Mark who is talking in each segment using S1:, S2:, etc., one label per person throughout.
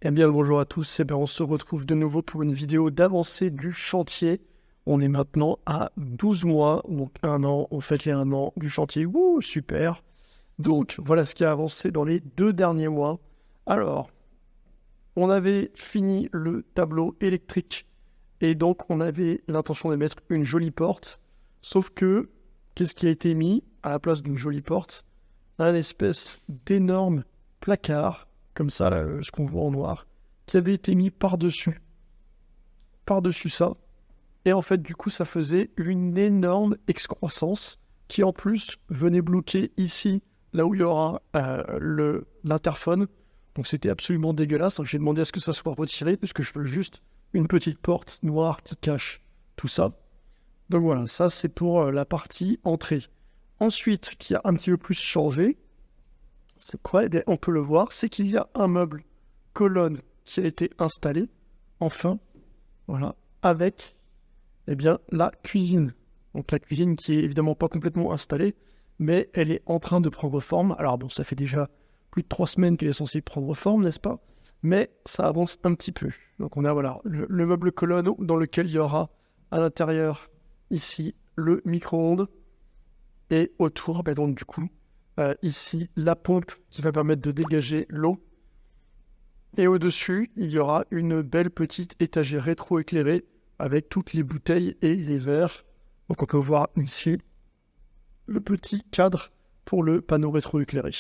S1: Eh bien, bonjour à tous. On se retrouve de nouveau pour une vidéo d'avancée du chantier. On est maintenant à 12 mois, donc un an. On fête les 1 an du chantier. Wouh, super. Donc, voilà ce qui a avancé dans les 2 derniers mois. Alors, on avait fini le tableau électrique et donc on avait l'intention de mettre une jolie porte. Sauf que, qu'est-ce qui a été mis à la place d'une jolie porte? Un espèce d'énorme placard, comme ça, là, ce qu'on voit en noir, qui avait été mis par-dessus ça. Et en fait, du coup, ça faisait une énorme excroissance qui, en plus, venait bloquer ici, là où il y aura l'interphone. Donc, c'était absolument dégueulasse. Donc, j'ai demandé à ce que ça soit retiré, puisque je veux juste une petite porte noire qui cache tout ça. Donc, voilà, ça, c'est pour la partie entrée. Ensuite, qui a un petit peu plus changé, c'est quoi? On peut le voir, c'est qu'il y a un meuble colonne qui a été installé, enfin, voilà, avec, la cuisine. Donc la cuisine qui est évidemment pas complètement installée, mais elle est en train de prendre forme. Alors bon, ça fait déjà plus de 3 semaines qu'elle est censée prendre forme, n'est-ce pas? Mais ça avance un petit peu. Donc on a, voilà, le meuble colonne dans lequel il y aura à l'intérieur, ici, le micro-ondes, et autour, donc du coup, ici, la pompe qui va permettre de dégager l'eau. Et au-dessus, il y aura une belle petite étagère rétro-éclairée avec toutes les bouteilles et les verres. Donc on peut voir ici le petit cadre pour le panneau rétro-éclairé.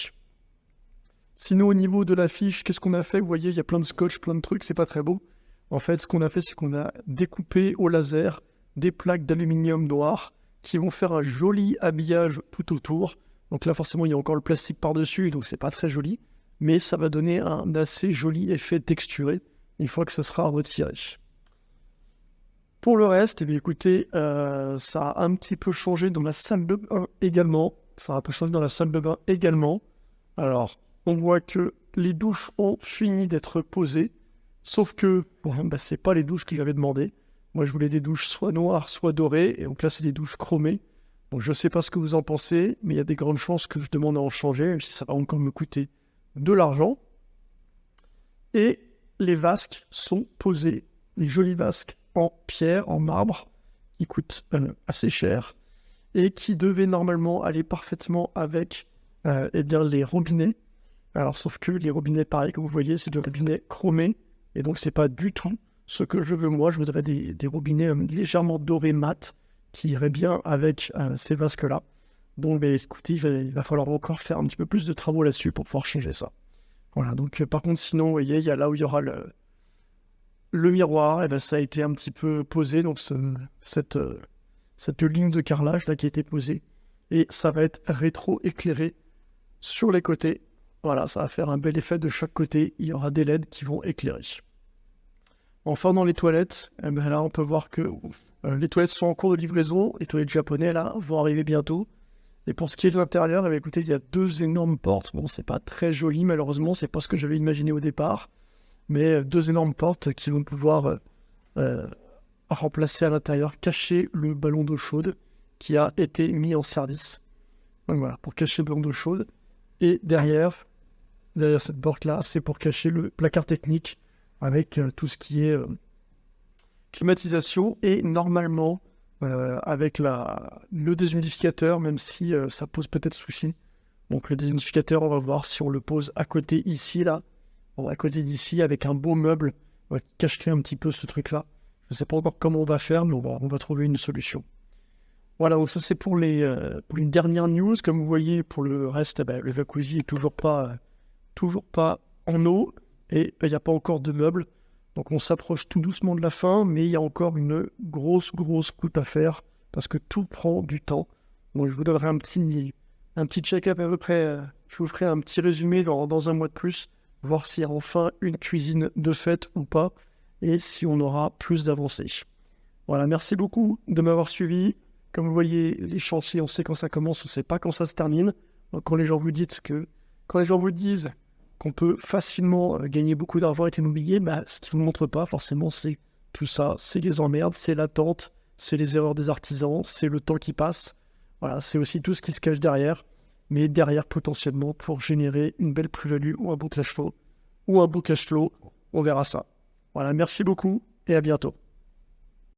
S1: Sinon, au niveau de l'affiche, qu'est-ce qu'on a fait? Vous voyez, il y a plein de scotch, plein de trucs, c'est pas très beau. En fait, ce qu'on a fait, c'est qu'on a découpé au laser des plaques d'aluminium noir qui vont faire un joli habillage tout autour. Donc là, forcément, il y a encore le plastique par-dessus, donc c'est pas très joli. Mais ça va donner un assez joli effet texturé une fois que ça sera retiré. Pour le reste, écoutez, ça a un petit peu changé dans la salle de bain également. Alors, on voit que les douches ont fini d'être posées, sauf que, c'est pas les douches que j'avais demandé. Moi, je voulais des douches soit noires, soit dorées, et donc là, c'est des douches chromées. Donc, je sais pas ce que vous en pensez, mais il y a des grandes chances que je demande à en changer, même si ça va encore me coûter de l'argent. Et les vasques sont posés, les jolis vasques en pierre, en marbre, qui coûtent assez cher, et qui devaient normalement aller parfaitement avec les robinets. Alors, sauf que les robinets, pareil, comme vous voyez, c'est des robinets chromés, et donc c'est pas du tout ce que je veux. Moi, je voudrais des robinets légèrement dorés mat, qui iraient bien avec ces vasques-là. Donc, écoutez, il va falloir encore faire un petit peu plus de travaux là-dessus pour pouvoir changer ça. Voilà, donc par contre, sinon, vous voyez, il y a là où il y aura le miroir, et ça a été un petit peu posé, donc cette ligne de carrelage là qui a été posée, et ça va être rétro-éclairé sur les côtés. Voilà, ça va faire un bel effet de chaque côté, il y aura des LED qui vont éclairer. Enfin, dans les toilettes, là, on peut voir que les toilettes sont en cours de livraison, les toilettes japonais, là, vont arriver bientôt. Et pour ce qui est de l'intérieur, écoutez, il y a 2 énormes portes. Bon, c'est pas très joli, malheureusement, c'est pas ce que j'avais imaginé au départ. Mais 2 énormes portes qui vont pouvoir remplacer à l'intérieur, cacher le ballon d'eau chaude qui a été mis en service. Donc voilà, pour cacher le ballon d'eau chaude. Et derrière cette porte-là, c'est pour cacher le placard technique avec tout ce qui est climatisation. Et normalement, avec le déshumidificateur, même si ça pose peut-être souci. Donc le déshumidificateur, on va voir si on le pose à côté ici, là. Bon, à côté d'ici, avec un beau meuble, on va cacher un petit peu ce truc-là. Je ne sais pas encore comment on va faire, mais on va trouver une solution. Voilà, donc ça c'est pour les dernières news. Comme vous voyez, pour le reste, le jacuzzi est toujours pas en eau, et il n'y a pas encore de meubles. Donc on s'approche tout doucement de la fin, mais il y a encore une grosse coupe à faire, parce que tout prend du temps. Donc je vous donnerai un petit check-up à peu près, je vous ferai un petit résumé dans un mois de plus, voir s'il y a enfin une cuisine de fait ou pas, et si on aura plus d'avancées. Voilà, merci beaucoup de m'avoir suivi. Comme vous voyez, les chantiers, on sait quand ça commence, on ne sait pas quand ça se termine. Donc quand les gens vous disent qu'on peut facilement gagner beaucoup d'argent avec l'immobilier, ce qu'ils ne vous montrent pas forcément, c'est tout ça, c'est les emmerdes, c'est l'attente, c'est les erreurs des artisans, c'est le temps qui passe. Voilà, c'est aussi tout ce qui se cache derrière, mais derrière potentiellement pour générer une belle plus-value ou un beau cash flow, on verra ça. Voilà, merci beaucoup et à bientôt.